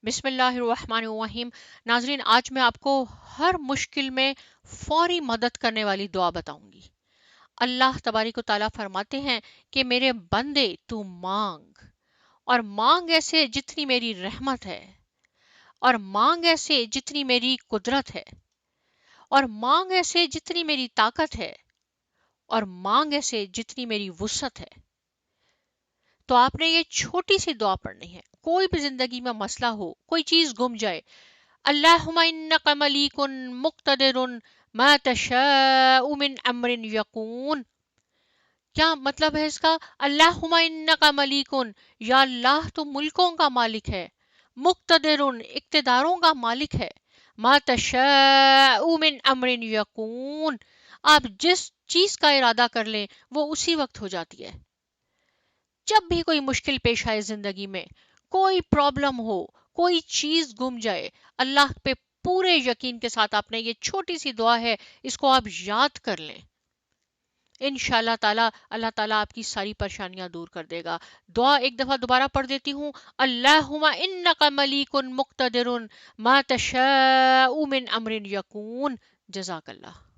بسم اللہ الرحمن الرحیم۔ ناظرین، آج میں آپ کو ہر مشکل میں فوری مدد کرنے والی دعا بتاؤں گی۔ اللہ تبارک و تعالیٰ فرماتے ہیں کہ میرے بندے تو مانگ، اور مانگ ایسے جتنی میری رحمت ہے، اور مانگ ایسے جتنی میری قدرت ہے، اور مانگ ایسے جتنی میری طاقت ہے، اور مانگ ایسے جتنی میری وسعت ہے۔ تو آپ نے یہ چھوٹی سی دعا پڑھنی ہے۔ کوئی بھی زندگی میں مسئلہ ہو، کوئی چیز گم جائے، اللہم انک ملیک مقتدر ما تشاء من امر یکون۔ کیا مطلب ہے اس کا؟ اللہم انک ملیک، یا اللہ تو ملکوں کا مالک ہے، مقتدر اقتداروں کا مالک ہے، ما تشاء من امر یکون، آپ جس چیز کا ارادہ کر لیں وہ اسی وقت ہو جاتی ہے۔ جب بھی کوئی مشکل پیش آئے زندگی میں، کوئی پرابلم ہو، کوئی چیز گم جائے، اللہ پہ پورے یقین کے ساتھ آپ نے یہ چھوٹی سی دعا ہے، اس کو آپ یاد کر لیں، انشاءاللہ تعالی اللہ تعالیٰ آپ کی ساری پریشانیاں دور کر دے گا۔ دعا ایک دفعہ دوبارہ پڑھ دیتی ہوں، اللہم انک ملیک مقتدر ما تشاء من امر یکون۔ جزاک اللہ۔